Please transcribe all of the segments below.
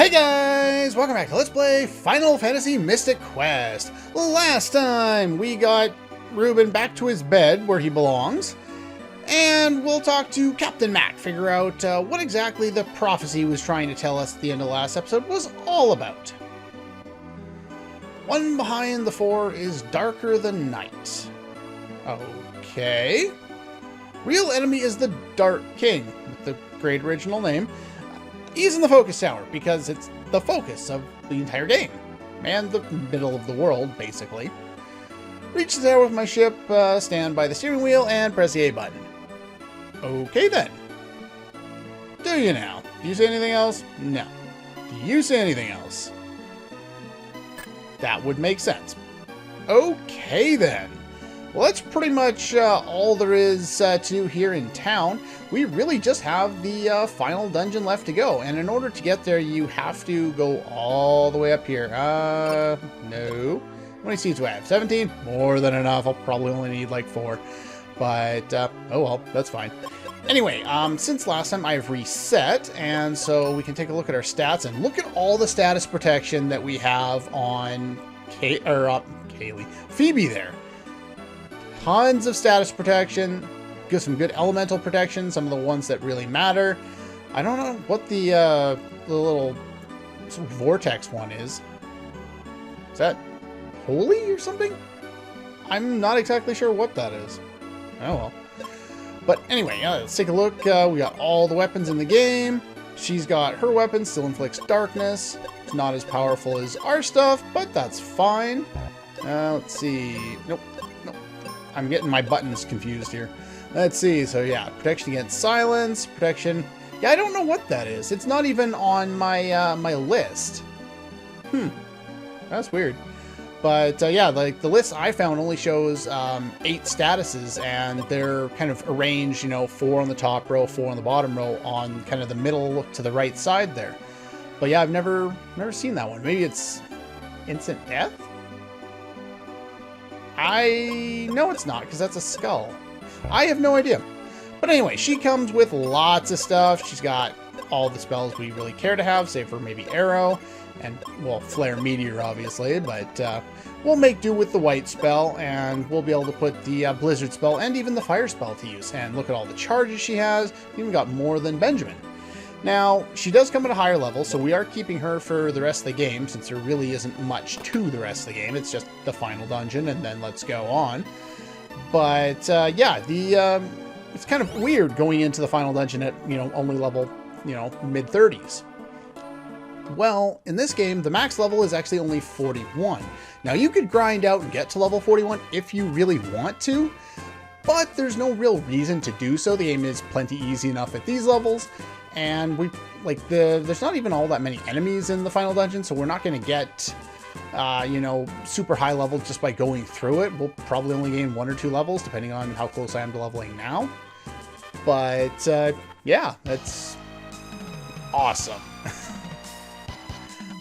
Hey guys! Welcome back to Let's Play Final Fantasy Mystic Quest. Last time we got Reuben back to his bed where he belongs, and we'll talk to Captain Mac, figure out what exactly the prophecy was trying to tell us at the end of the last episode was all about. One behind the four is darker than night. Okay. Real enemy is the Dark King, with the great original name. He's in the focus tower because it's the focus of the entire game and the middle of the world, basically. Reach the tower with my ship, stand by the steering wheel, and press the A button. Okay then. Do you now? Do you say anything else? No. Do you say anything else? That would make sense. Okay then. Well, that's pretty much all there is to do here in town. We really just have the final dungeon left to go. And in order to get there, you have to go all the way up here. No. How many seats do I have? 17? More than enough. I'll probably only need like 4. But, oh well, that's fine. Anyway, since last time I've reset, and so we can take a look at our stats and look at all the status protection that we have on Phoebe there. Tons of status protection, get some good elemental protection, some of the ones that really matter. I don't know what the little vortex one is. Is that holy or something? I'm not exactly sure what that is. Oh well. But anyway, let's take a look. We got all the weapons in the game. She's got her weapon, still inflicts darkness. It's not as powerful as our stuff, but that's fine. Let's see. Nope. I'm getting my buttons confused here. Let's see. So yeah, protection against silence, protection. Yeah, I don't know what that is. It's not even on my my list. That's weird. But yeah, like the list I found only shows 8 statuses, and they're kind of arranged, you know, 4 on the top row, 4 on the bottom row, on kind of the middle to the right side there. But yeah, I've never seen that one. Maybe it's instant death. I know it's not, because that's a skull. I have no idea. But anyway, she comes with lots of stuff. She's got all the spells we really care to have, save for maybe Arrow, and, well, Flare Meteor, obviously. But we'll make do with the White spell, and we'll be able to put the Blizzard spell and even the Fire spell to use. And look at all the charges she has. Even got more than Benjamin. Now, she does come at a higher level, so we are keeping her for the rest of the game, since there really isn't much to the rest of the game. It's just the final dungeon, and then let's go on. But, yeah, it's kind of weird going into the final dungeon at, you know, only level, you know, mid-30s. Well, in this game, the max level is actually only 41. Now, you could grind out and get to level 41 if you really want to, but there's no real reason to do so. The game is plenty easy enough at these levels. And there's not even all that many enemies in the final dungeon, so we're not going to get, you know, super high level just by going through it. We'll probably only gain 1 or 2 levels, depending on how close I am to leveling now. But, yeah, that's awesome.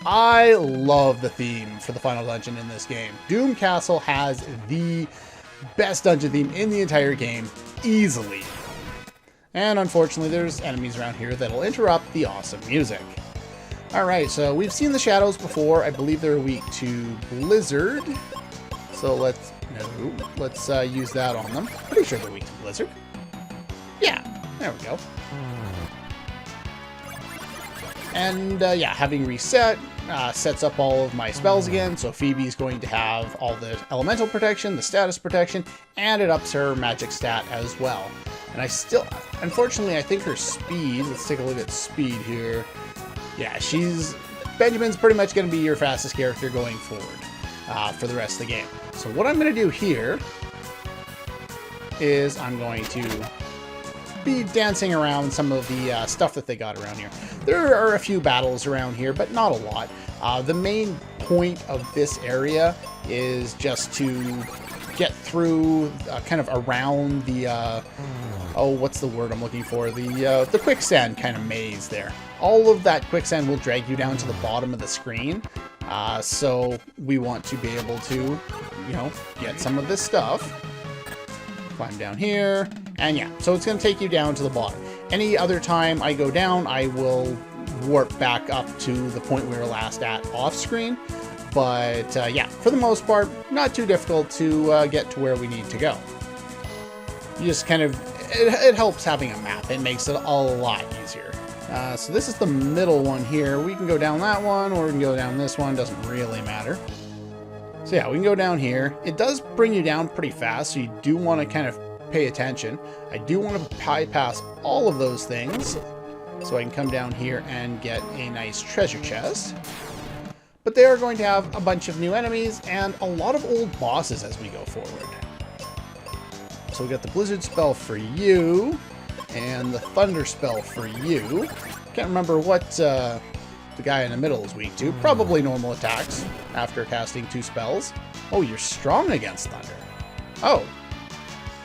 I love the theme for the final dungeon in this game. Doom Castle has the best dungeon theme in the entire game, easily. And unfortunately, there's enemies around here that'll interrupt the awesome music. Alright, so we've seen the shadows before. I believe they're weak to Blizzard. So let's use that on them. Pretty sure they're weak to Blizzard. Yeah, there we go. And yeah, having reset, sets up all of my spells again. So Phoebe's going to have all the elemental protection, the status protection, and it ups her magic stat as well. And I still, unfortunately, I think her speed, let's take a look at speed here. Yeah, Benjamin's pretty much going to be your fastest character going forward for the rest of the game. So what I'm going to do here is I'm going to be dancing around some of the stuff that they got around here. There are a few battles around here, but not a lot. The main point of this area is just to get through kind of around the oh, what's the word I'm looking for? The quicksand kind of maze there. All of that quicksand will drag you down to the bottom of the screen. So we want to be able to, you know, get some of this stuff. Climb down here. And yeah, so it's going to take you down to the bottom. Any other time I go down, I will warp back up to the point we were last at off screen. But yeah, for the most part, not too difficult to get to where we need to go. You just kind of, it helps having a map. It makes it a lot easier. So this is the middle one here. We can go down that one, or we can go down this one. Doesn't really matter. So yeah, we can go down here. It does bring you down pretty fast, so you do want to kind of pay attention. I do want to bypass all of those things, so I can come down here and get a nice treasure chest. But they are going to have a bunch of new enemies and a lot of old bosses as we go forward. So we got the Blizzard spell for you, and the Thunder spell for you. Can't remember what the guy in the middle is weak to. Probably normal attacks after casting 2 spells. Oh, you're strong against Thunder. Oh.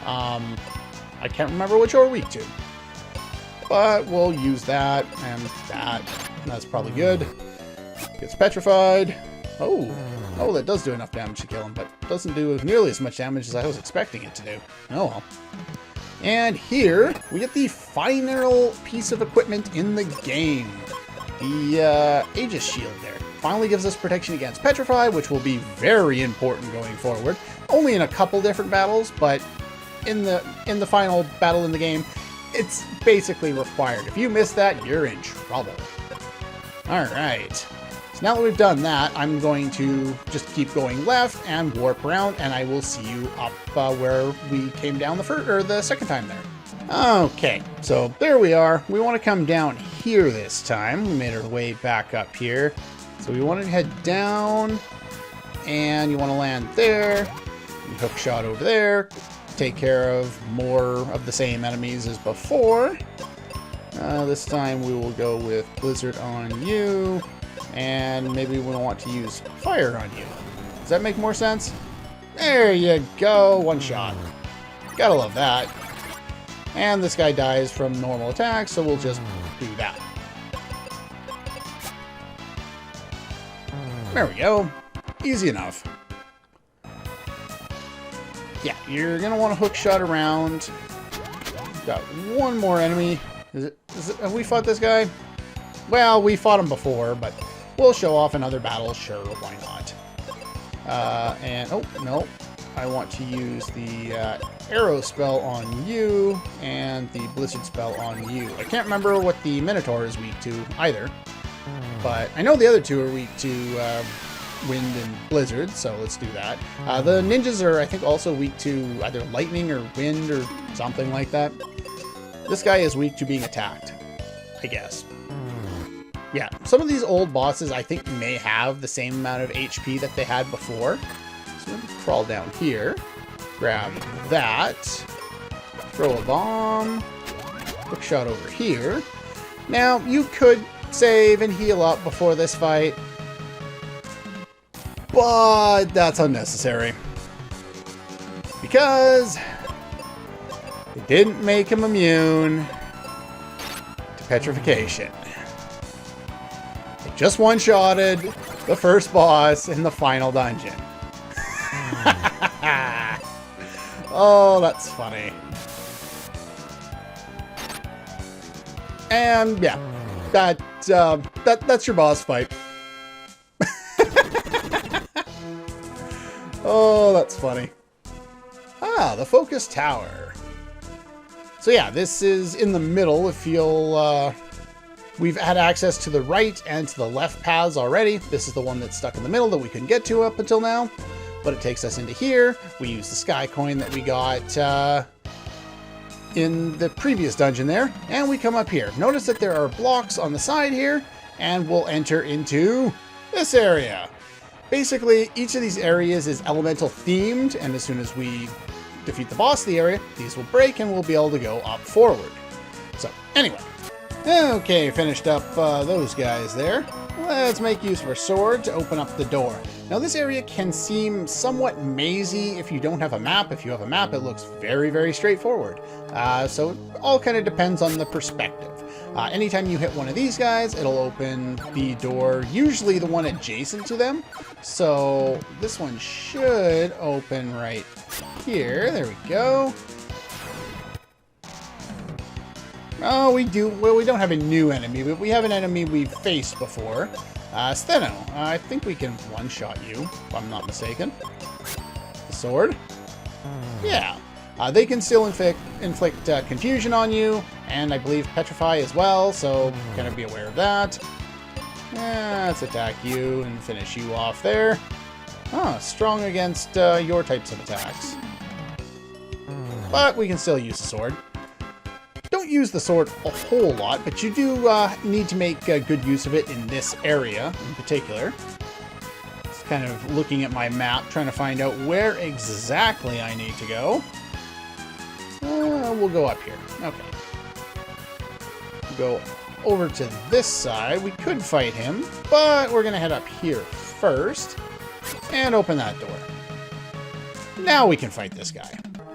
I can't remember what you're weak to. But we'll use that and that. That's probably good. Gets petrified. Oh, that does do enough damage to kill him, but doesn't do nearly as much damage as I was expecting it to do. Oh well. And here, we get the final piece of equipment in the game. The Aegis Shield there. Finally gives us protection against Petrify, which will be very important going forward. Only in a couple different battles, but in the final battle in the game, it's basically required. If you miss that, you're in trouble. Alright. Now that we've done that, I'm going to just keep going left and warp around, and I will see you up where we came down the second time there. Okay, so there we are. We want to come down here this time. We made our way back up here. So we want to head down, and you want to land there. You hook shot over there. Take care of more of the same enemies as before. This time we will go with Blizzard on you. And maybe we want to use fire on you. Does that make more sense? There you go. One shot. Gotta love that. And this guy dies from normal attacks, so we'll just do that. There we go. Easy enough. Yeah, you're gonna want to hook shot around. Got one more enemy. Have we fought this guy? Well, we fought him before, but we'll show off another battle. Sure, why not? Oh, no. I want to use the arrow spell on you and the blizzard spell on you. I can't remember what the Minotaur is weak to either, but I know the other two are weak to wind and blizzard, so let's do that. The ninjas are, I think, also weak to either lightning or wind or something like that. This guy is weak to being attacked, I guess. Yeah, some of these old bosses I think may have the same amount of HP that they had before. So we'll crawl down here, grab that, throw a bomb, hook shot over here. Now, you could save and heal up before this fight, but that's unnecessary. Because it didn't make him immune to petrification. Just one-shotted the first boss in the final dungeon. Oh, that's funny. And yeah, that's your boss fight. Oh, that's funny. Ah, the Focus Tower. So yeah, this is in the middle. If you'll we've had access to the right and to the left paths already. This is the one that's stuck in the middle that we couldn't get to up until now. But it takes us into here. We use the sky coin that we got in the previous dungeon there. And we come up here. Notice that there are blocks on the side here. And we'll enter into this area. Basically, each of these areas is elemental themed. And as soon as we defeat the boss of the area, these will break and we'll be able to go up forward. So anyway. Okay, finished up those guys there. Let's make use of our sword to open up the door. Now this area can seem somewhat mazy if you don't have a map. If you have a map, it looks very, very straightforward. So it all kind of depends on the perspective. Anytime you hit one of these guys, it'll open the door, usually the one adjacent to them. So this one should open right here. There we go. Oh, we do. Well, we don't have a new enemy, but we have an enemy we've faced before. Steno. I think we can one-shot you, if I'm not mistaken. The sword. Yeah. They can still inflict confusion on you, and I believe petrify as well, so kind of be aware of that. Let's attack you and finish you off there. Strong against your types of attacks. But we can still use the sword. Don't use the sword a whole lot, but you do need to make good use of it in this area in particular. Just kind of looking at my map, trying to find out where exactly I need to go. We'll go up here. Okay. Go over to this side. We could fight him, but we're going to head up here first and open that door. Now we can fight this guy.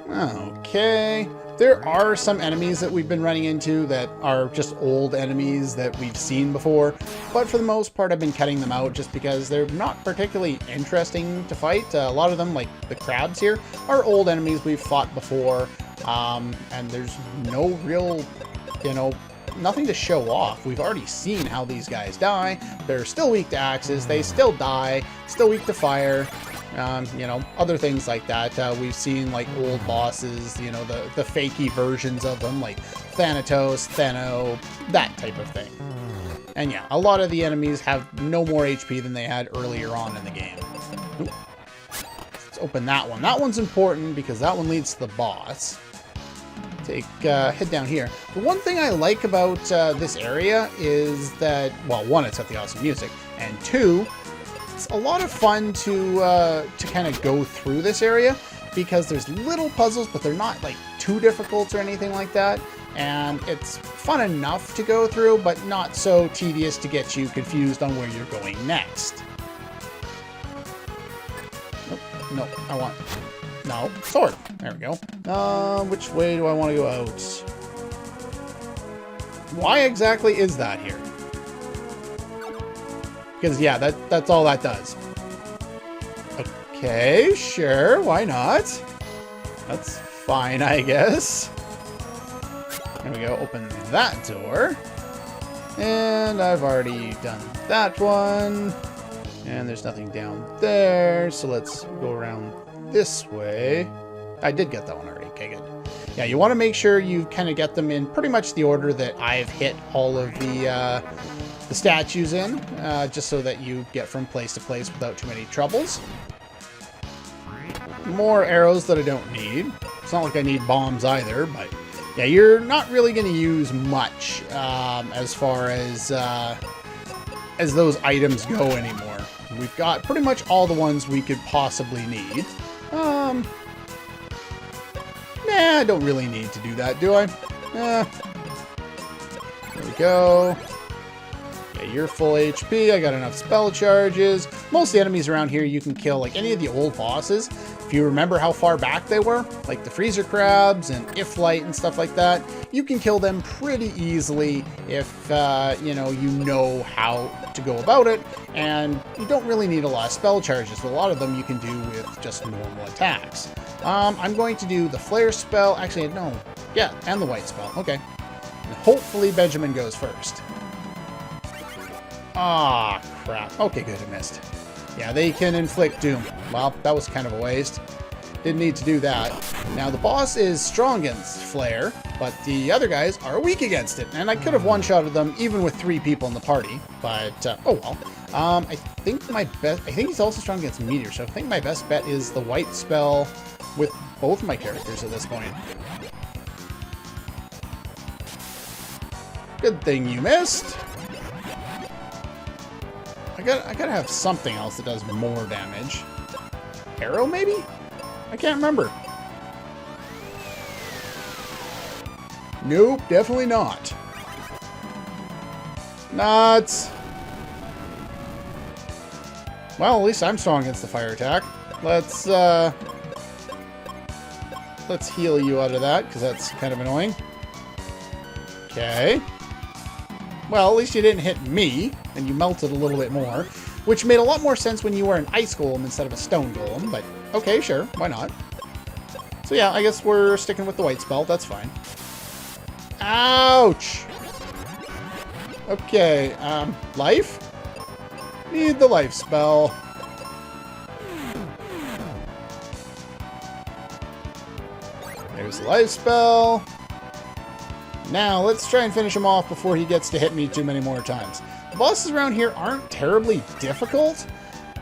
Okay. There are some enemies that we've been running into that are just old enemies that we've seen before, but for the most part I've been cutting them out just because they're not particularly interesting to fight. A lot of them, like the crabs here, are old enemies we've fought before, and there's no real, nothing to show off. We've already seen how these guys die. They're still weak to axes, they still die, still weak to fire. Other things like that. We've seen like old bosses, the fakey versions of them, like Thanatos, Theno, that type of thing. And yeah, a lot of the enemies have no more HP than they had earlier on in the game. Ooh. Let's open that one. That one's important because that one leads to the boss. Head down here. The one thing I like about this area is that, well, one, it's got the awesome music, and two, it's a lot of fun to kind of go through this area because there's little puzzles, but they're not like too difficult or anything like that. And it's fun enough to go through, but not so tedious to get you confused on where you're going next. Nope, no, sword. There we go. Which way do I want to go out? Why exactly is that here? Because, yeah, that's all that does. Okay, sure, why not? That's fine, I guess. There we go, open that door. And I've already done that one. And there's nothing down there, so let's go around this way. I did get that one already, okay, good. Yeah, you want to make sure you kind of get them in pretty much the order that I've hit all of the statues in, just so that you get from place to place without too many troubles. More arrows that I don't need. It's not like I need bombs either, but yeah, you're not really going to use much as far as those items go anymore. We've got pretty much all the ones we could possibly need. Nah, I don't really need to do that, do I? There we go. Yeah, you're full HP. I got enough spell charges. Most of the enemies around here you can kill, like any of the old bosses. If you remember how far back they were, like the freezer crabs and Iflight and stuff like that, you can kill them pretty easily if you know how to go about it, and you don't really need a lot of spell charges. A lot of them you can do with just normal attacks. I'm going to do the flare spell. Actually, no. Yeah, and the white spell. Okay. And hopefully Benjamin goes first. Ah, crap. Okay, good, I missed. Yeah, they can inflict doom. Well, that was kind of a waste. Didn't need to do that. Now, the boss is strong against flare, but the other guys are weak against it. And I could have one-shotted them even with 3 people in the party, but, oh well. I think he's also strong against meteor, so I think my best bet is the white spell with both my characters at this point. Good thing you missed. I gotta have something else that does more damage. Arrow, maybe? I can't remember. Nope, definitely not. Nuts. Well, at least I'm strong against the fire attack. Let's heal you out of that, because that's kind of annoying. Okay. Well, at least you didn't hit me, and you melted a little bit more, which made a lot more sense when you were an ice golem instead of a stone golem, but okay, sure, why not? So yeah, I guess we're sticking with the white spell, that's fine. Ouch! Okay, life? Need the life spell. There's the life spell. Now, let's try and finish him off before he gets to hit me too many more times. The bosses around here aren't terribly difficult,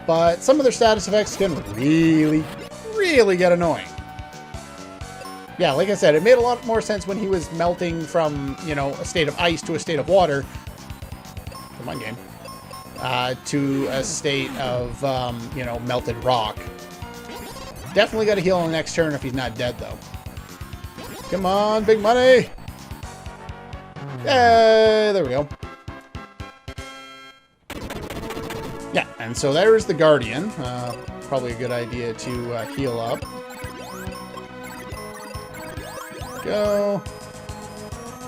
but some of their status effects can really, really get annoying. Yeah, like I said, it made a lot more sense when he was melting from, you know, a state of ice to a state of water. Come on, game. To a state of, you know, melted rock. Definitely got to heal on the next turn if he's not dead, though. Come on, big money! Yay! There we go. Yeah, and so there's the Guardian. Probably a good idea to heal up. Go.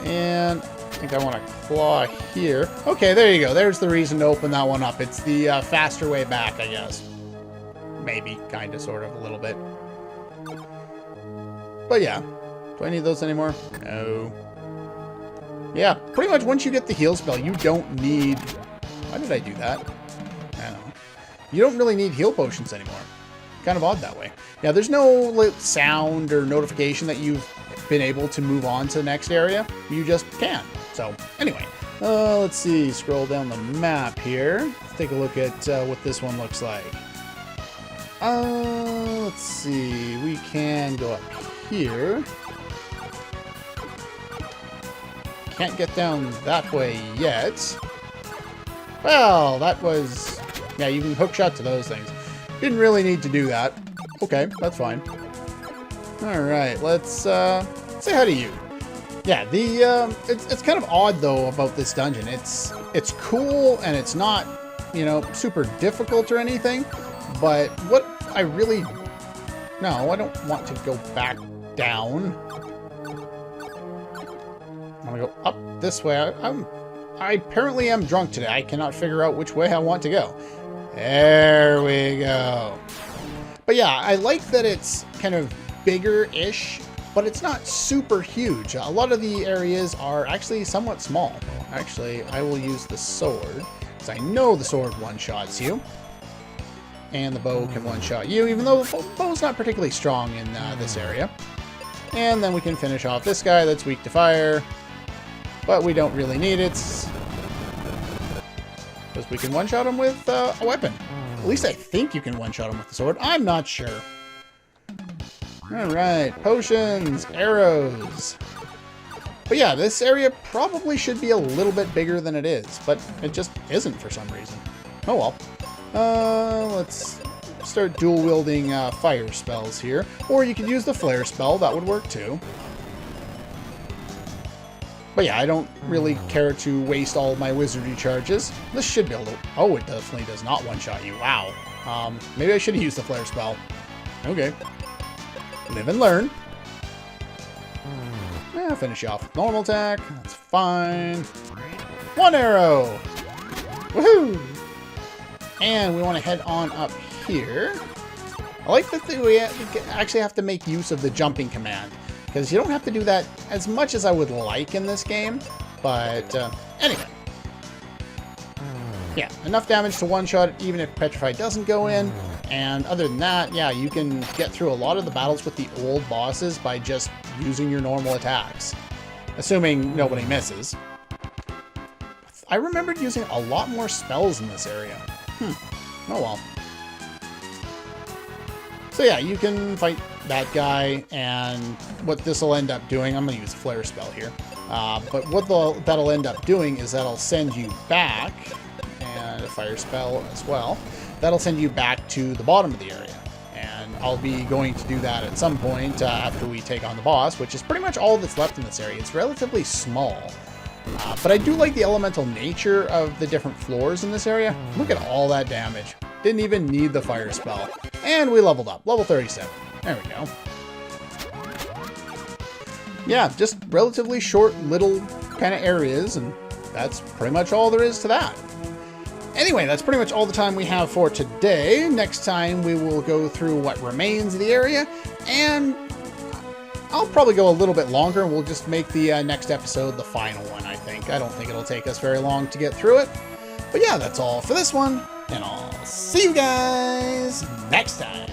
And I think I want to claw here. Okay, there you go. There's the reason to open that one up. It's the faster way back, I guess. Maybe, kind of, sort of, a little bit. But yeah. Do I need those anymore? No. Yeah, pretty much once you get the heal spell, you don't need... Why did I do that? I don't know. You don't really need heal potions anymore. Kind of odd that way. Yeah, there's no sound or notification that you've been able to move on to the next area. You just can. So, anyway. Let's see. Scroll down the map here. Let's take a look at what this one looks like. Let's see. We can go up here. Can't get down that way yet. Well, that was... Yeah, you can hook shot to those things. Didn't really need to do that. Okay, that's fine. Alright, let's say hi to you. Yeah, the it's kind of odd though about this dungeon. It's cool and it's not, you know, super difficult or anything, but what I really... No, I don't want to go back down. I'm gonna go up this way. I apparently am drunk today. I cannot figure out which way I want to go. There we go. But yeah, I like that it's kind of bigger-ish, but it's not super huge. A lot of the areas are actually somewhat small. Actually, I will use the sword, because I know the sword one-shots you. And the bow can one-shot you, even though the bow's not particularly strong in this area. And then we can finish off this guy that's weak to fire. But we don't really need it, because we can one-shot him with a weapon. At least I think you can one-shot him with the sword. I'm not sure. Alright, potions, arrows. But yeah, this area probably should be a little bit bigger than it is, but it just isn't for some reason. Oh well. Let's start dual-wielding fire spells here. Or you could use the flare spell, that would work too. But yeah, I don't really care to waste all of my wizardry charges. This should be able to... Oh, it definitely does not one-shot you. Wow. Maybe I should have used the flare spell. Okay. Live and learn. Yeah, finish you off with normal attack. That's fine. One arrow! Woohoo! And we want to head on up here. I like that we actually have to make use of the jumping command, because you don't have to do that as much as I would like in this game. But anyway. Yeah, enough damage to one-shot even if Petrify doesn't go in. And other than that, yeah, you can get through a lot of the battles with the old bosses by just using your normal attacks. Assuming nobody misses. I remembered using a lot more spells in this area. Oh well. So yeah, you can fight that guy, and what this will end up doing, I'm going to use a flare spell here. But what that'll end up doing is that'll send you back, and a fire spell as well. That'll send you back to the bottom of the area. And I'll be going to do that at some point after we take on the boss, which is pretty much all that's left in this area. It's relatively small. But I do like the elemental nature of the different floors in this area. Look at all that damage. Didn't even need the fire spell. And we leveled up. Level 37. There we go. Yeah, just relatively short little kind of areas, and that's pretty much all there is to that. Anyway, that's pretty much all the time we have for today. Next time we will go through what remains of the area, and I'll probably go a little bit longer, and we'll just make the next episode the final one, I think. I don't think it'll take us very long to get through it. But yeah, that's all for this one, and I'll see you guys next time.